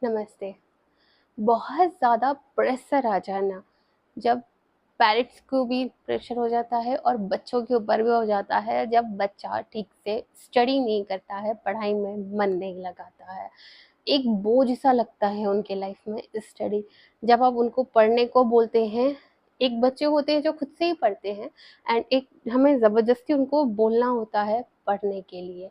नमस्ते। बहुत ज़्यादा प्रेशर आ जाना, जब पेरेंट्स को भी प्रेशर हो जाता है और बच्चों के ऊपर भी हो जाता है, जब बच्चा ठीक से स्टडी नहीं करता है, पढ़ाई में मन नहीं लगाता है। एक बोझ सा लगता है उनके लाइफ में स्टडी। जब आप उनको पढ़ने को बोलते हैं, एक बच्चे होते हैं जो खुद से ही पढ़ते हैं एंड एक हमें ज़बरदस्ती उनको बोलना होता है पढ़ने के लिए।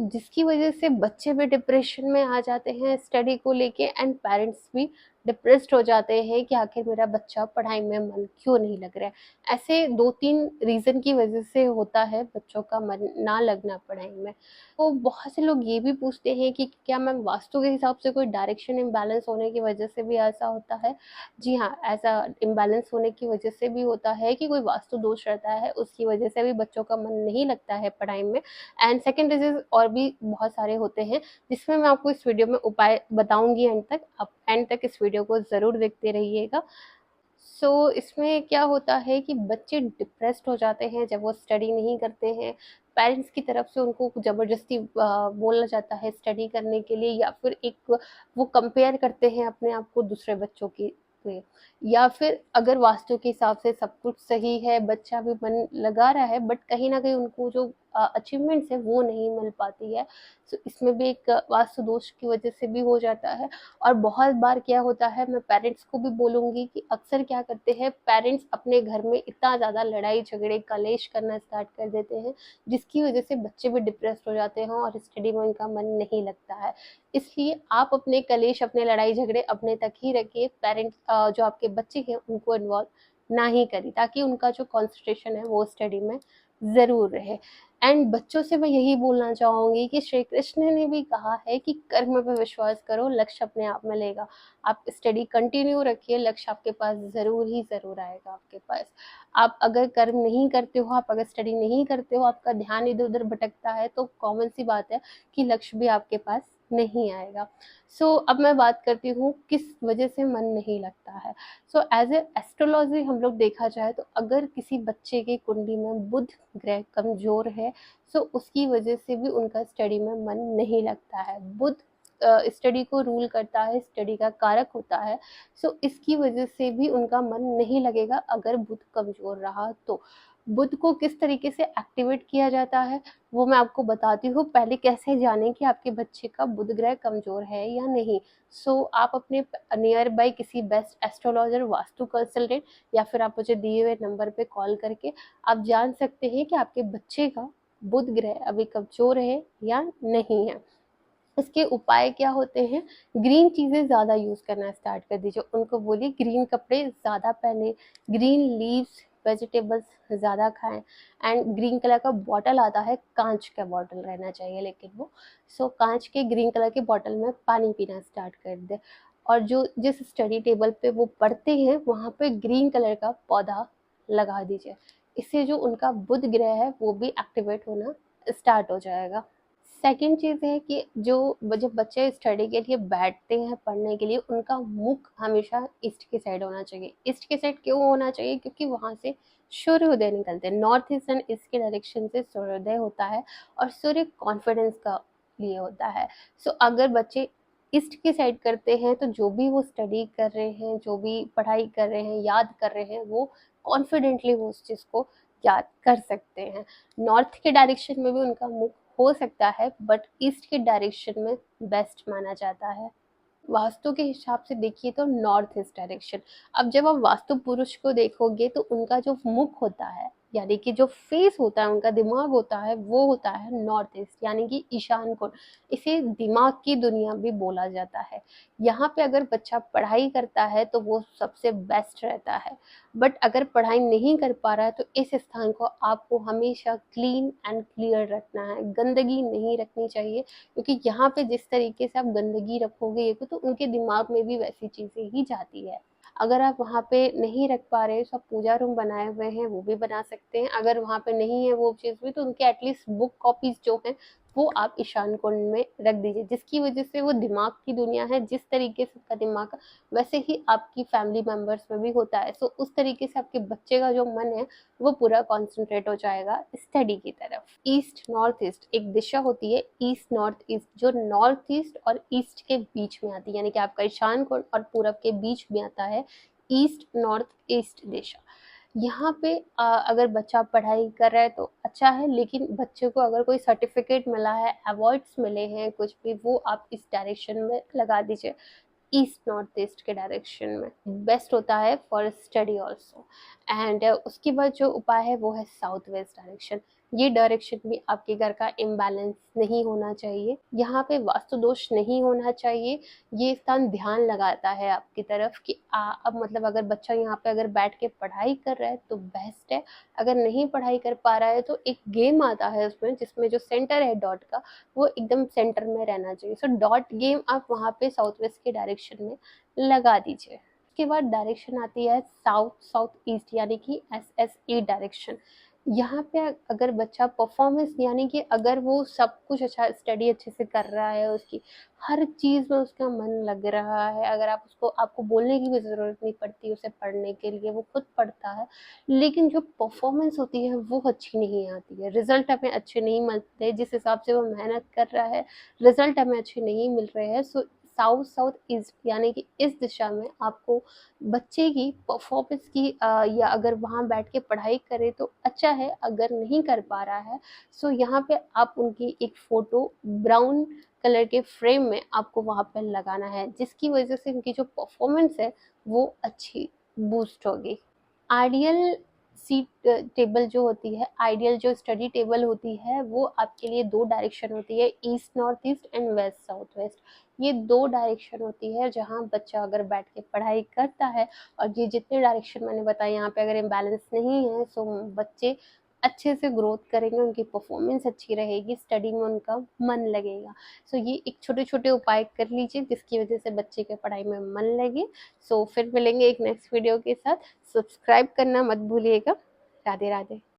जिसकी वजह से बच्चे भी डिप्रेशन में आ जाते हैं स्टडी को लेके एंड पेरेंट्स भी डिप्रेस्ड हो जाते हैं कि आखिर मेरा बच्चा पढ़ाई में मन क्यों नहीं लग रहा है। ऐसे 2-3 रीज़न की वजह से होता है बच्चों का मन ना लगना पढ़ाई में। तो बहुत से लोग ये भी पूछते हैं कि क्या मैम वास्तु के हिसाब से कोई डायरेक्शन इम्बैलेंस होने की वजह से भी ऐसा होता है? जी हाँ, ऐसा इम्बैलेंस होने की वजह से भी होता है कि कोई वास्तु दोष रहता है, उसकी वजह से भी बच्चों का मन नहीं लगता है पढ़ाई में। एंड सेकंड रीज़न और भी बहुत सारे होते हैं, जिसमें मैं आपको इस वीडियो में उपाय बताऊँगी एंड तक। आप एंड तक इस वीडियो को ज़रूर देखते रहिएगा। इसमें क्या होता है कि बच्चे डिप्रेस्ड हो जाते हैं जब वो स्टडी नहीं करते हैं। पेरेंट्स की तरफ से उनको ज़बरदस्ती बोला जाता है स्टडी करने के लिए, या फिर एक वो कंपेयर करते हैं अपने आप को दूसरे बच्चों की से। या फिर अगर वास्तु के हिसाब से सब कुछ सही है, बच्चा भी मन लगा रहा है, बट कहीं न कहीं उनको जो अचीवमेंट्स है वो नहीं मिल पाती है। इसमें भी एक वास्तु दोष की वजह से भी हो जाता है। और बहुत बार क्या होता है, मैं पेरेंट्स को भी बोलूँगी कि अक्सर क्या करते हैं पेरेंट्स अपने घर में इतना ज़्यादा लड़ाई झगड़े कलेश करना स्टार्ट कर देते हैं, जिसकी वजह से बच्चे भी डिप्रेस्ड हो जाते हैं और स्टडी में उनका मन नहीं लगता है। इसलिए आप अपने कलेश, अपने लड़ाई झगड़े अपने तक ही रखिए। पेरेंट्स जो आपके बच्चे हैं उनको इन्वॉल्व ना ही करें, ताकि उनका जो कॉन्सेंट्रेशन है वो स्टडी में ज़रूर रहे। एंड बच्चों से मैं यही बोलना चाहूँगी कि श्री कृष्ण ने भी कहा है कि कर्म पे विश्वास करो, लक्ष्य अपने आप मिलेगा। आप स्टडी कंटिन्यू रखिए, लक्ष्य आपके पास ज़रूर ही ज़रूर आएगा आपके पास। आप अगर कर्म नहीं करते हो, आप अगर स्टडी नहीं करते हो, आपका ध्यान इधर-उधर भटकता है, तो कॉमन सी बात है कि लक्ष्य भी आपके पास नहीं आएगा। अब मैं बात करती हूँ किस वजह से मन नहीं लगता है। एज़ ए एस्ट्रोलॉजी हम लोग देखा जाए, तो अगर किसी बच्चे की कुंडली में बुध ग्रह कमज़ोर है, उसकी वजह से भी उनका स्टडी में मन नहीं लगता है। बुध स्टडी को रूल करता है, स्टडी का कारक होता है। इसकी वजह से भी उनका मन नहीं लगेगा अगर बुध कमज़ोर रहा तो। बुध को किस तरीके से एक्टिवेट किया जाता है, वो मैं आपको बताती हूँ। पहले कैसे जानें कि आपके बच्चे का बुध ग्रह कमज़ोर है या नहीं। आप अपने नियर बाय किसी बेस्ट एस्ट्रोलॉजर, वास्तु कंसल्टेंट, या फिर आप मुझे दिए हुए नंबर पे कॉल करके आप जान सकते हैं कि आपके बच्चे का बुध ग्रह अभी कमज़ोर है या नहीं है। इसके उपाय क्या होते हैं? ग्रीन चीज़ें ज़्यादा यूज़ करना स्टार्ट कर दीजिए। उनको बोलिए ग्रीन कपड़े ज़्यादा पहने, ग्रीन लीव्स, वेजिटेबल्स ज़्यादा खाएँ। एंड ग्रीन कलर का बॉटल आता है, काँच का बॉटल रहना चाहिए लेकिन वो। काँच के ग्रीन कलर के बॉटल में पानी पीना स्टार्ट कर दें। और जो जिस स्टडी टेबल पे वो पढ़ते हैं, वहाँ पे ग्रीन कलर का पौधा लगा दीजिए। इससे जो उनका बुध ग्रह है वो भी एक्टिवेट होना स्टार्ट हो जाएगा। सेकंड चीज़ है कि जब बच्चे स्टडी के लिए बैठते हैं पढ़ने के लिए, उनका मुख हमेशा ईस्ट की साइड होना चाहिए। ईस्ट की साइड क्यों होना चाहिए? क्योंकि वहाँ से सूर्योदय निकलते हैं। नॉर्थ ईस्ट एंड ईस्ट के डायरेक्शन से सूर्योदय होता है और सूर्य कॉन्फिडेंस का लिए होता है। अगर बच्चे ईस्ट की साइड करते हैं, तो जो भी वो स्टडी कर रहे हैं, जो भी पढ़ाई कर रहे हैं, याद कर रहे हैं, वो कॉन्फिडेंटली वो उस चीज़ को याद कर सकते हैं। नॉर्थ के डायरेक्शन में भी उनका मुख हो सकता है, बट ईस्ट के डायरेक्शन में बेस्ट माना जाता है। वास्तु के हिसाब से देखिए तो नॉर्थ ईस्ट डायरेक्शन। अब जब आप वास्तु पुरुष को देखोगे, तो उनका जो मुख होता है, यानी कि जो फेस होता है, उनका दिमाग होता है, वो होता है नॉर्थ ईस्ट, यानी कि ईशान कोण। इसे दिमाग की दुनिया भी बोला जाता है। यहाँ पे अगर बच्चा पढ़ाई करता है तो वो सबसे बेस्ट रहता है। बट अगर पढ़ाई नहीं कर पा रहा है, तो इस स्थान को आपको हमेशा क्लीन एंड क्लियर रखना है। गंदगी नहीं रखनी चाहिए, क्योंकि यहाँ पे जिस तरीके से आप गंदगी रखोगे तो उनके दिमाग में भी वैसी चीज़ें ही जाती है। अगर आप वहाँ पे नहीं रख पा रहे, तो आप पूजा रूम बनाए हुए हैं वो भी बना सकते हैं। अगर वहाँ पे नहीं है वो चीज़ भी, तो उनके एटलीस्ट बुक कॉपीज़ जो हैं वो आप ईशान कोण में रख दीजिए, जिसकी वजह से वो दिमाग की दुनिया है, जिस तरीके से उसका दिमाग वैसे ही आपकी फैमिली मेंबर्स में भी होता है। सो उस तरीके से आपके बच्चे का जो मन है वो पूरा कॉन्सेंट्रेट हो जाएगा स्टडी की तरफ। ईस्ट नॉर्थ ईस्ट एक दिशा होती है, ईस्ट नॉर्थ ईस्ट, जो नॉर्थ ईस्ट और ईस्ट के बीच में आती है, यानी कि आपका ईशान कोण और पूरब के बीच में आता है ईस्ट नॉर्थ ईस्ट दिशा। यहाँ पे अगर बच्चा पढ़ाई कर रहा है तो अच्छा है, लेकिन बच्चे को अगर कोई सर्टिफिकेट मिला है, अवार्ड्स मिले हैं, कुछ भी, वो आप इस डायरेक्शन में लगा दीजिए, ईस्ट नॉर्थ ईस्ट के डायरेक्शन में बेस्ट होता है फॉर स्टडी ऑल्सो। एंड उसके बाद जो उपाय है वो है साउथ वेस्ट डायरेक्शन। ये डायरेक्शन भी आपके घर का इम्बैलेंस नहीं होना चाहिए, यहाँ पे वास्तु दोष नहीं होना चाहिए। ये स्थान ध्यान लगाता है आपकी तरफ कि अब मतलब अगर बच्चा यहाँ पे अगर बैठ के पढ़ाई कर रहा है तो बेस्ट है, अगर नहीं पढ़ाई कर पा रहा है तो एक गेम आता है उसमें जिसमें जो सेंटर है डॉट का वो एकदम सेंटर में रहना चाहिए। सो डॉट गेम आप वहाँ पे साउथ वेस्ट के डायरेक्शन में लगा दीजिए। उसके बाद डायरेक्शन आती है साउथ साउथ ईस्ट, यानी कि SSE डायरेक्शन। यहाँ पे अगर बच्चा परफॉर्मेंस, यानी कि अगर वो सब कुछ अच्छा, स्टडी अच्छे से कर रहा है, उसकी हर चीज़ में उसका मन लग रहा है, अगर आप उसको, आपको बोलने की भी ज़रूरत नहीं पड़ती उसे पढ़ने के लिए, वो खुद पढ़ता है, लेकिन जो परफॉर्मेंस होती है वो अच्छी नहीं आती है, रिजल्ट हमें अच्छे नहीं मिलते, जिस हिसाब से वो मेहनत कर रहा है रिजल्ट हमें अच्छे नहीं मिल रहे हैं। सो साउथ साउथ ईस्ट, यानी कि इस दिशा में आपको बच्चे की परफॉर्मेंस की या अगर वहाँ बैठ के पढ़ाई करे तो अच्छा है, अगर नहीं कर पा रहा है सो यहाँ पे आप उनकी एक फ़ोटो ब्राउन कलर के फ्रेम में आपको वहाँ पे लगाना है, जिसकी वजह से उनकी जो परफॉर्मेंस है वो अच्छी बूस्ट होगी। आइडियल सीट टेबल जो होती है, आइडियल जो स्टडी टेबल होती है वो आपके लिए दो डायरेक्शन होती है, east north east and west south west. ये दो डायरेक्शन होती है जहाँ बच्चा अगर बैठ के पढ़ाई करता है, और ये जितने डायरेक्शन मैंने बताए यहाँ पे अगर इम्बैलेंस नहीं है सो बच्चे अच्छे से ग्रोथ करेंगे, उनकी परफॉर्मेंस अच्छी रहेगी, स्टडी में उनका मन लगेगा। सो ये एक छोटे छोटे उपाय कर लीजिए जिसकी वजह से बच्चे के पढ़ाई में मन लगे। सो फिर मिलेंगे एक नेक्स्ट वीडियो के साथ। सब्सक्राइब करना मत भूलिएगा। राधे राधे।